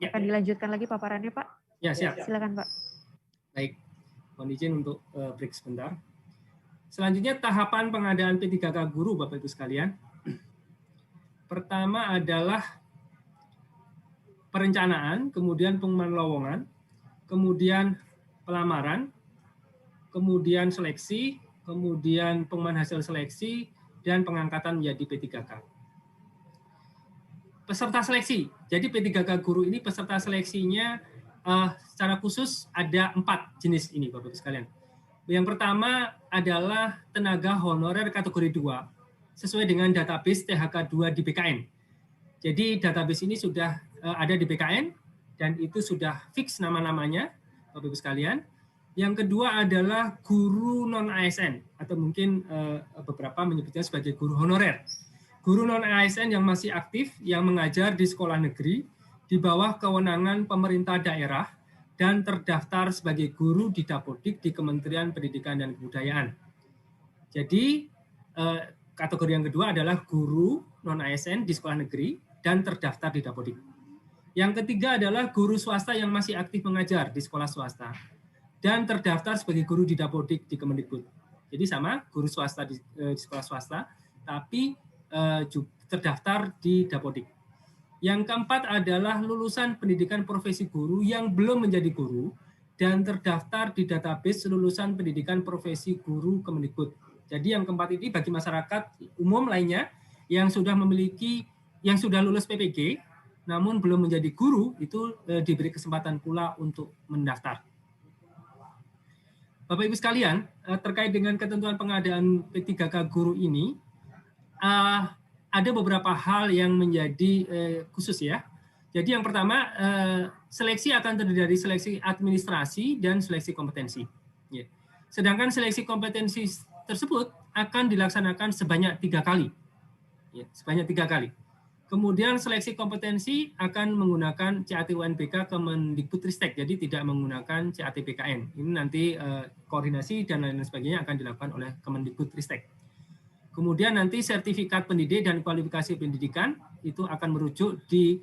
Ya. Akan dilanjutkan lagi paparannya, Pak? Ya, siap. Silakan, Pak. Baik, mohon izin untuk break sebentar. Selanjutnya tahapan pengadaan P3K guru, Bapak Ibu sekalian. Pertama adalah perencanaan, kemudian pengumuman lowongan, kemudian pelamaran, kemudian seleksi, kemudian pengumuman hasil seleksi, dan pengangkatan menjadi P3K. Peserta seleksi. Jadi P3K guru ini peserta seleksinya secara khusus ada 4 jenis ini, Bapak Ibu sekalian. Yang pertama adalah tenaga honorer kategori 2 sesuai dengan database THK2 di BKN. Jadi database ini sudah ada di BKN dan itu sudah fix nama-namanya, Bapak Ibu sekalian. Yang kedua adalah guru non-ASN atau mungkin beberapa menyebutnya sebagai guru honorer. Guru non-ASN yang masih aktif yang mengajar di sekolah negeri di bawah kewenangan pemerintah daerah dan terdaftar sebagai guru di Dapodik di Kementerian Pendidikan dan Kebudayaan. Jadi kategori yang kedua adalah guru non-ASN di sekolah negeri dan terdaftar di Dapodik. Yang ketiga adalah guru swasta yang masih aktif mengajar di sekolah swasta dan terdaftar sebagai guru di Dapodik di Kemendikbud. Jadi sama, guru swasta di sekolah swasta, tapi terdaftar di Dapodik. Yang keempat adalah lulusan pendidikan profesi guru yang belum menjadi guru dan terdaftar di database lulusan pendidikan profesi guru Kemendikbud. Jadi yang keempat ini bagi masyarakat umum lainnya yang sudah lulus PPG namun belum menjadi guru itu diberi kesempatan pula untuk mendaftar. Bapak Ibu sekalian, terkait dengan ketentuan pengadaan P3K guru ini ada beberapa hal yang menjadi khusus ya. Jadi yang pertama, seleksi akan terdiri dari seleksi administrasi dan seleksi kompetensi. Sedangkan seleksi kompetensi tersebut akan dilaksanakan sebanyak 3 kali. Sebanyak 3 kali. Kemudian seleksi kompetensi akan menggunakan CAT UNBK Kemendikbudristek, jadi tidak menggunakan CAT BKN. Ini nanti koordinasi dan lain-lain sebagainya akan dilakukan oleh Kemendikbudristek. Kemudian nanti sertifikat pendidik dan kualifikasi pendidikan itu akan merujuk di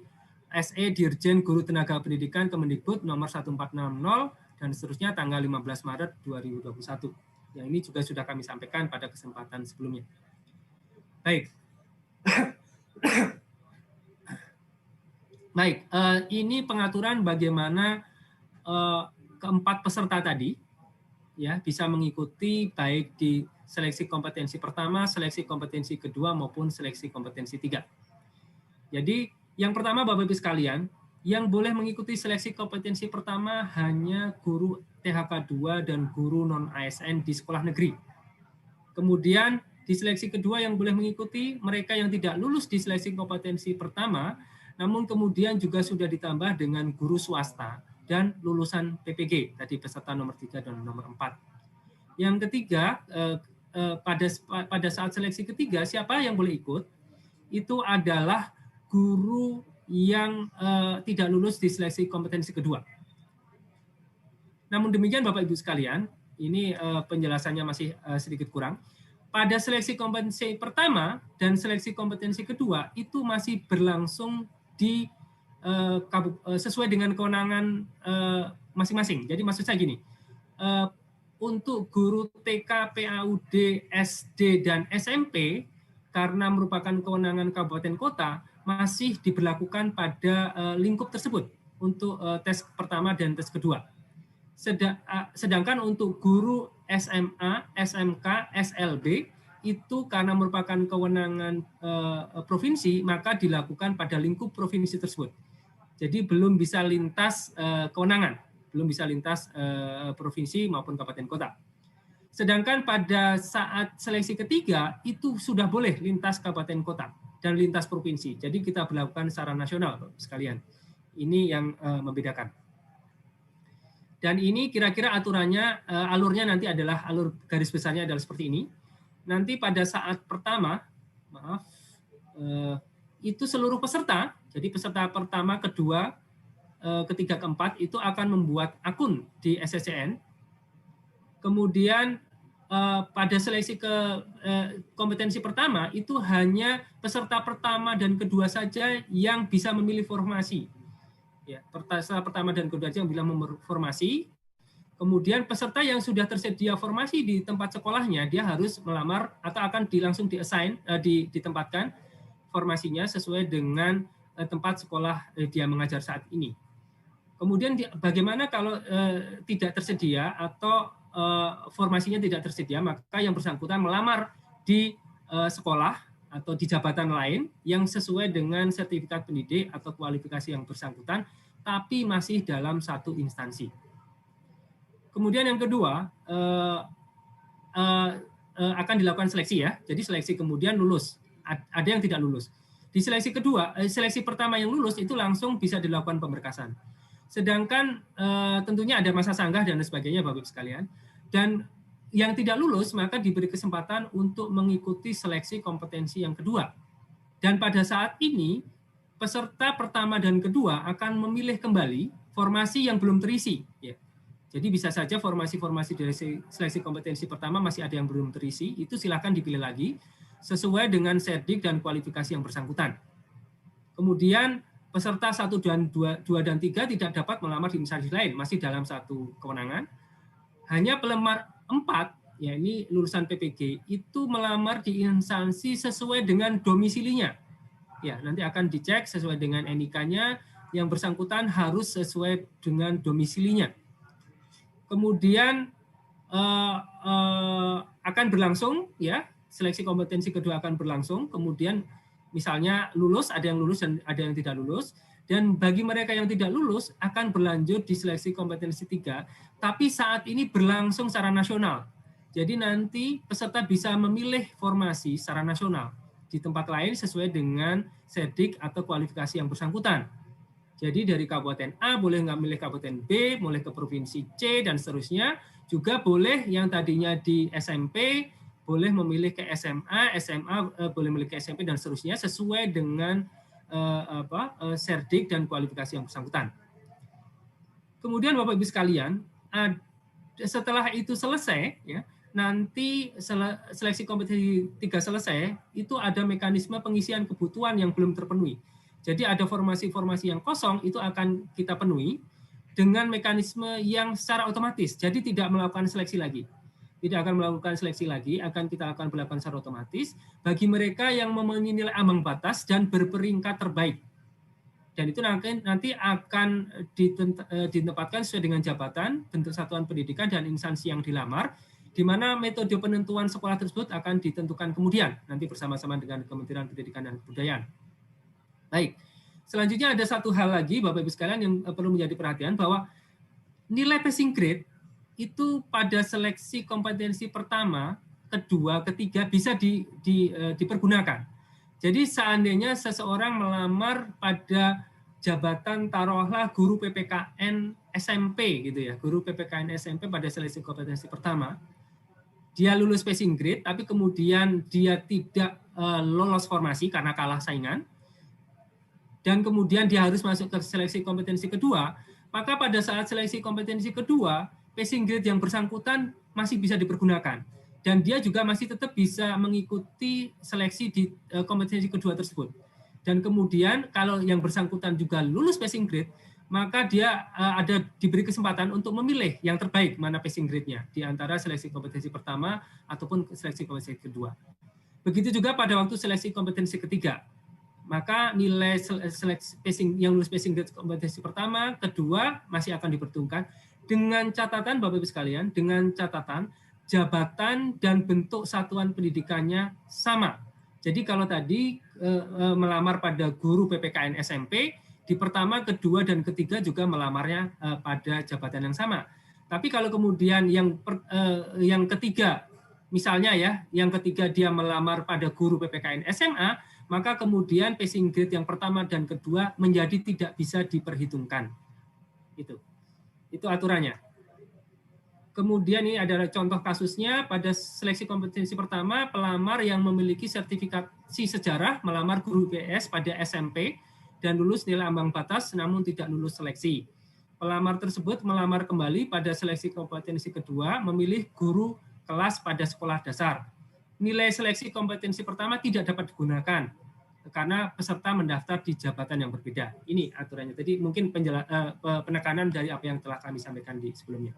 SE Dirjen Guru Tenaga Pendidikan Kemendikbud nomor 1460 dan seterusnya tanggal 15 Maret 2021. Yang ini juga sudah kami sampaikan pada kesempatan sebelumnya. Baik. Baik, ini pengaturan bagaimana keempat peserta tadi ya bisa mengikuti baik di seleksi kompetensi pertama, seleksi kompetensi kedua maupun seleksi kompetensi 3. Jadi yang pertama Bapak Ibu sekalian, yang boleh mengikuti seleksi kompetensi pertama hanya guru THK 2 dan guru non-ASN di sekolah negeri. Kemudian di seleksi kedua yang boleh mengikuti mereka yang tidak lulus di seleksi kompetensi pertama, namun kemudian juga sudah ditambah dengan guru swasta dan lulusan PPG, tadi peserta nomor 3 dan nomor 4. Yang ketiga, pada saat seleksi ketiga, siapa yang boleh ikut? Itu adalah guru yang tidak lulus di seleksi kompetensi kedua. Namun demikian Bapak Ibu sekalian, ini penjelasannya masih sedikit kurang. Pada seleksi kompetensi pertama dan seleksi kompetensi kedua itu masih berlangsung sesuai dengan kewenangan masing-masing. Jadi maksud saya gini, untuk guru TK, PAUD, SD, dan SMP karena merupakan kewenangan kabupaten kota masih diberlakukan pada lingkup tersebut untuk tes pertama dan tes kedua. Sedangkan untuk guru SMA, SMK, SLB itu karena merupakan kewenangan provinsi maka dilakukan pada lingkup provinsi tersebut. Jadi belum bisa lintas kewenangan, belum bisa lintas provinsi maupun kabupaten kota. Sedangkan pada saat seleksi ketiga itu sudah boleh lintas kabupaten kota dan lintas provinsi. Jadi kita berlakukan secara nasional, sekalian. Ini yang membedakan. Dan ini kira-kira aturannya, alurnya nanti adalah alur garis besarnya adalah seperti ini. Nanti pada saat pertama, itu seluruh peserta, jadi peserta pertama, kedua, ketiga, keempat itu akan membuat akun di SSCN. Kemudian pada seleksi kompetensi pertama itu hanya peserta pertama dan kedua saja yang bisa memilih formasi. Ya, setelah pertama dan kedua yang bilang formasi. Kemudian peserta yang sudah tersedia formasi di tempat sekolahnya, dia harus melamar atau akan langsung ditempatkan formasinya sesuai dengan tempat sekolah dia mengajar saat ini. Kemudian bagaimana kalau tidak tersedia atau formasinya tidak tersedia, maka yang bersangkutan melamar di sekolah atau di jabatan lain yang sesuai dengan sertifikat pendidik atau kualifikasi yang bersangkutan, tapi masih dalam satu instansi. Kemudian yang kedua, akan dilakukan seleksi ya. Jadi seleksi kemudian lulus. Ada yang tidak lulus. Di seleksi kedua, seleksi pertama yang lulus itu langsung bisa dilakukan pemberkasan. Sedangkan tentunya ada masa sanggah dan sebagainya Bapak Ibu sekalian. Dan yang tidak lulus maka diberi kesempatan untuk mengikuti seleksi kompetensi yang kedua. Dan pada saat ini peserta pertama dan kedua akan memilih kembali formasi yang belum terisi. Ya. Jadi bisa saja formasi-formasi dari seleksi kompetensi pertama masih ada yang belum terisi, itu silakan dipilih lagi sesuai dengan serdik dan kualifikasi yang bersangkutan. Kemudian peserta 1 dan 2 dan 3 tidak dapat melamar di instansi lain, masih dalam satu kewenangan. Hanya pelamar 4, ya ini lulusan PPG, itu melamar di instansi sesuai dengan domisilinya. Ya, nanti akan dicek sesuai dengan NIK-nya, yang bersangkutan harus sesuai dengan domisilinya. Kemudian akan berlangsung ya, seleksi kompetensi kedua akan berlangsung, kemudian misalnya lulus, ada yang lulus dan ada yang tidak lulus, dan bagi mereka yang tidak lulus akan berlanjut di seleksi kompetensi 3, tapi saat ini berlangsung secara nasional. Jadi nanti peserta bisa memilih formasi secara nasional di tempat lain sesuai dengan serdik atau kualifikasi yang bersangkutan. Jadi dari kabupaten A boleh nggak milih kabupaten B, boleh ke provinsi C, dan seterusnya. Juga boleh yang tadinya di SMP, boleh memilih ke SMA, SMA boleh memilih ke SMP, dan seterusnya sesuai dengan serdik dan kualifikasi yang bersangkutan. Kemudian Bapak Ibu sekalian, setelah itu selesai, ya, nanti seleksi kompetensi 3 selesai, itu ada mekanisme pengisian kebutuhan yang belum terpenuhi. Jadi ada formasi-formasi yang kosong itu akan kita penuhi dengan mekanisme yang secara otomatis. Jadi tidak melakukan seleksi lagi. Tidak akan melakukan seleksi lagi, kita akan melakukan secara otomatis bagi mereka yang memenuhi nilai ambang batas dan berperingkat terbaik. Dan itu nanti akan ditempatkan sesuai dengan jabatan, bentuk satuan pendidikan, dan instansi yang dilamar, di mana metode penentuan sekolah tersebut akan ditentukan kemudian, nanti bersama-sama dengan Kementerian Pendidikan dan Kebudayaan. Baik, selanjutnya ada satu hal lagi Bapak Ibu sekalian yang perlu menjadi perhatian, bahwa nilai passing grade itu pada seleksi kompetensi pertama, kedua, ketiga bisa dipergunakan. Jadi seandainya seseorang melamar pada jabatan taruhlah guru PPKN SMP gitu ya, guru PPKN SMP pada seleksi kompetensi pertama, dia lulus passing grade tapi kemudian dia tidak lolos formasi karena kalah saingan, dan kemudian dia harus masuk ke seleksi kompetensi kedua, maka pada saat seleksi kompetensi kedua, passing grade yang bersangkutan masih bisa dipergunakan. Dan dia juga masih tetap bisa mengikuti seleksi di kompetensi kedua tersebut. Dan kemudian kalau yang bersangkutan juga lulus passing grade, maka dia diberi kesempatan untuk memilih yang terbaik mana passing grade-nya di antara seleksi kompetensi pertama ataupun seleksi kompetensi kedua. Begitu juga pada waktu seleksi kompetensi ketiga. Maka nilai seleksi yang lulus passing grade kompetensi pertama, kedua masih akan diperhitungkan dengan catatan Bapak Ibu sekalian, dengan catatan jabatan dan bentuk satuan pendidikannya sama. Jadi kalau tadi melamar pada guru PPKN SMP, di pertama, kedua, dan ketiga juga melamarnya pada jabatan yang sama. Tapi kalau kemudian yang ketiga, misalnya ya, yang ketiga dia melamar pada guru PPKN SMA, maka kemudian passing grade yang pertama dan kedua menjadi tidak bisa diperhitungkan. Itu aturannya. Kemudian ini adalah contoh kasusnya pada seleksi kompetensi pertama, pelamar yang memiliki sertifikasi sejarah melamar guru IPS pada SMP dan lulus nilai ambang batas namun tidak lulus seleksi. Pelamar tersebut melamar kembali pada seleksi kompetensi kedua, memilih guru kelas pada sekolah dasar. Nilai seleksi kompetensi pertama tidak dapat digunakan karena peserta mendaftar di jabatan yang berbeda. Ini aturannya. Tadi mungkin penekanan dari apa yang telah kami sampaikan di sebelumnya.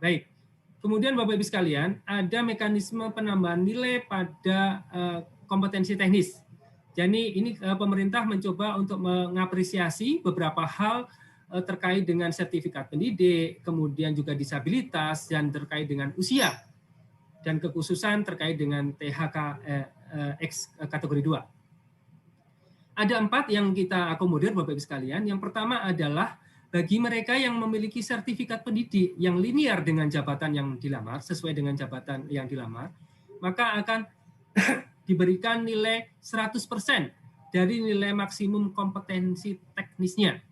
Baik. Kemudian Bapak Ibu sekalian, ada mekanisme penambahan nilai pada kompetensi teknis. Jadi ini pemerintah mencoba untuk mengapresiasi beberapa hal terkait dengan sertifikat pendidik, kemudian juga disabilitas, dan terkait dengan usia, dan kekhususan terkait dengan THK X kategori 2. Ada 4 yang kita akomodir Bapak Ibu sekalian. Yang pertama adalah bagi mereka yang memiliki sertifikat pendidik yang linear dengan jabatan yang dilamar, sesuai dengan jabatan yang dilamar, maka akan diberikan nilai 100% dari nilai maksimum kompetensi teknisnya.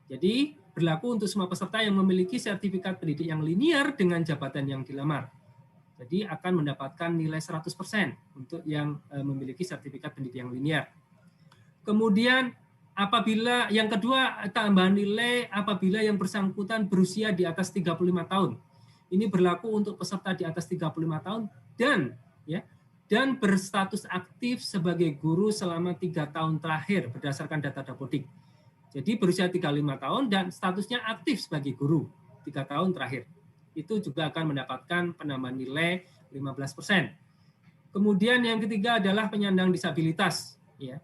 Jadi berlaku untuk semua peserta yang memiliki sertifikat pendidik yang linear dengan jabatan yang dilamar. Jadi akan mendapatkan nilai 100% untuk yang memiliki sertifikat pendidik yang linear. Kemudian apabila yang kedua, tambahan nilai apabila yang bersangkutan berusia di atas 35 tahun. Ini berlaku untuk peserta di atas 35 tahun dan berstatus aktif sebagai guru selama 3 tahun terakhir berdasarkan data Dapodik. Jadi berusia 35 tahun dan statusnya aktif sebagai guru 3 tahun terakhir. Itu juga akan mendapatkan penambahan nilai 15%. Kemudian yang ketiga adalah penyandang disabilitas. Ya.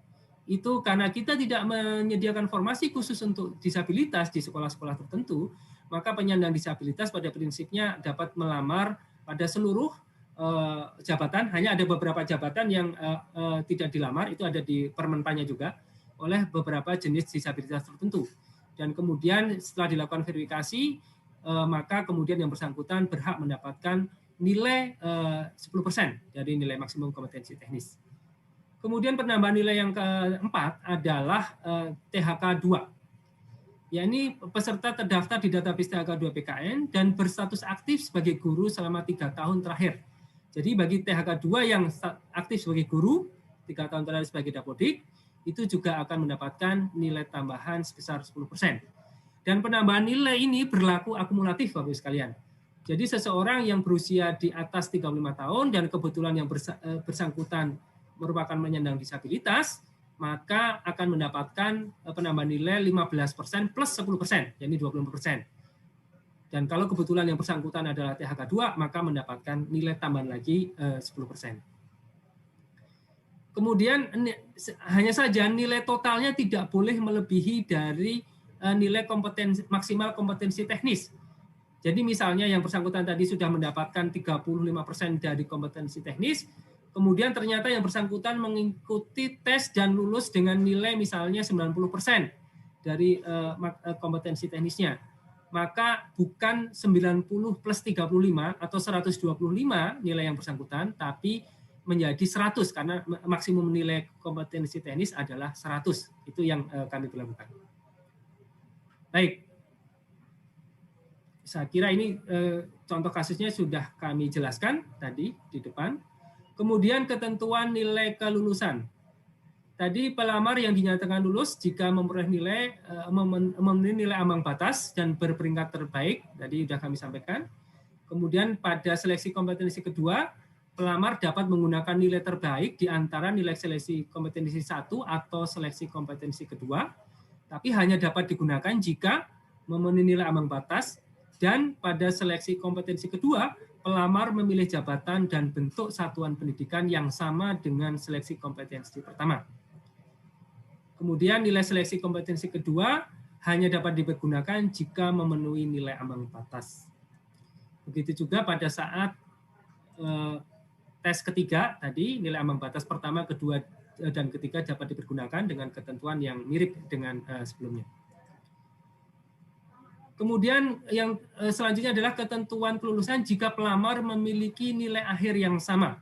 Itu karena kita tidak menyediakan formasi khusus untuk disabilitas di sekolah-sekolah tertentu, maka penyandang disabilitas pada prinsipnya dapat melamar pada seluruh jabatan. Hanya ada beberapa jabatan yang tidak dilamar, itu ada di Permenpannya juga, oleh beberapa jenis disabilitas tertentu. Dan kemudian setelah dilakukan verifikasi, maka kemudian yang bersangkutan berhak mendapatkan nilai 10% dari nilai maksimum kompetensi teknis. Kemudian penambahan nilai yang keempat adalah THK 2. Ya, ini peserta terdaftar di database THK 2 PKN dan berstatus aktif sebagai guru selama 3 tahun terakhir. Jadi bagi THK 2 yang aktif sebagai guru 3 tahun terakhir sebagai Dapodik, itu juga akan mendapatkan nilai tambahan sebesar 10%. Dan penambahan nilai ini berlaku akumulatif Bapak Ibu sekalian. Jadi seseorang yang berusia di atas 35 tahun dan kebetulan yang bersangkutan merupakan penyandang disabilitas, maka akan mendapatkan penambahan nilai 15% plus 10%, jadi 20%. Dan kalau kebetulan yang bersangkutan adalah THK 2, maka mendapatkan nilai tambahan lagi 10%. Kemudian hanya saja nilai totalnya tidak boleh melebihi dari nilai maksimal kompetensi teknis. Jadi misalnya yang bersangkutan tadi sudah mendapatkan 35% dari kompetensi teknis, kemudian ternyata yang bersangkutan mengikuti tes dan lulus dengan nilai misalnya 90% dari kompetensi teknisnya. Maka bukan 90 plus 35 atau 125 nilai yang bersangkutan, tapi menjadi 100 karena maksimum nilai kompetensi teknis adalah 100. Itu yang kami lakukan. Baik. Saya kira ini contoh kasusnya sudah kami jelaskan tadi di depan. Kemudian ketentuan nilai kelulusan. Tadi pelamar yang dinyatakan lulus jika memperoleh memenuhi nilai ambang batas dan berperingkat terbaik, tadi sudah kami sampaikan. Kemudian pada seleksi kompetensi kedua, pelamar dapat menggunakan nilai terbaik di antara nilai seleksi kompetensi 1 atau seleksi kompetensi kedua, tapi hanya dapat digunakan jika memenuhi nilai ambang batas, dan pada seleksi kompetensi kedua, pelamar memilih jabatan dan bentuk satuan pendidikan yang sama dengan seleksi kompetensi pertama. Kemudian nilai seleksi kompetensi kedua hanya dapat digunakan jika memenuhi nilai ambang batas. Begitu juga pada saat tes ketiga tadi, nilai ambang batas pertama, kedua, dan ketiga dapat dipergunakan dengan ketentuan yang mirip dengan sebelumnya. Kemudian yang selanjutnya adalah ketentuan kelulusan jika pelamar memiliki nilai akhir yang sama.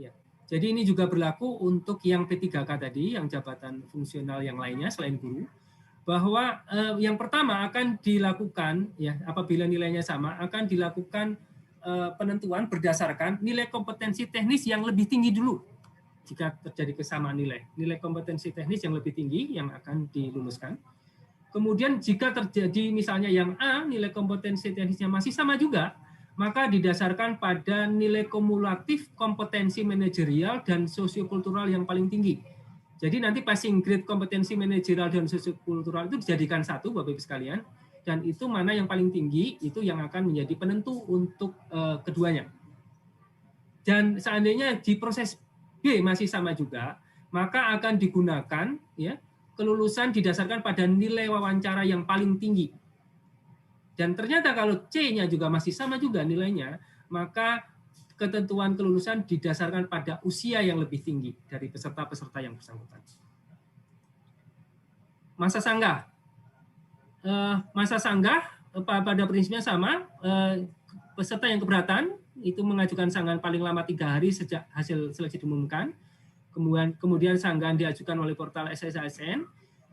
Ya. Jadi ini juga berlaku untuk yang P3K tadi, yang jabatan fungsional yang lainnya selain guru, bahwa yang pertama akan dilakukan, ya apabila nilainya sama, akan dilakukan penentuan berdasarkan nilai kompetensi teknis yang lebih tinggi dulu. Jika terjadi kesamaan nilai kompetensi teknis yang lebih tinggi yang akan diluluskan. Kemudian jika terjadi misalnya yang A, nilai kompetensi teknisnya masih sama juga, maka didasarkan pada nilai kumulatif kompetensi manajerial dan sosiokultural yang paling tinggi. Jadi nanti passing grade kompetensi manajerial dan sosiokultural itu dijadikan satu, Bapak Ibu sekalian, dan itu mana yang paling tinggi itu yang akan menjadi penentu untuk keduanya. Dan seandainya di proses B masih sama juga, maka akan digunakan ya kelulusan didasarkan pada nilai wawancara yang paling tinggi. Dan ternyata kalau C-nya juga masih sama juga nilainya, maka ketentuan kelulusan didasarkan pada usia yang lebih tinggi dari peserta-peserta yang bersangkutan. Masa sanggah. Masa sanggah pada prinsipnya sama, peserta yang keberatan itu mengajukan sanggahan paling lama 3 hari sejak hasil seleksi diumumkan. Kemudian sanggahan diajukan oleh portal SSASN.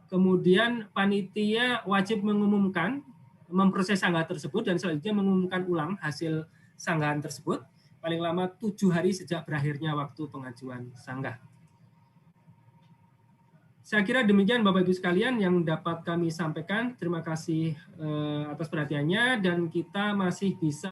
Kemudian panitia wajib mengumumkan, memproses sanggahan tersebut dan selanjutnya mengumumkan ulang hasil sanggahan tersebut paling lama 7 hari sejak berakhirnya waktu pengajuan sanggah. Saya kira demikian Bapak Ibu sekalian yang dapat kami sampaikan. Terima kasih atas perhatiannya dan kita masih bisa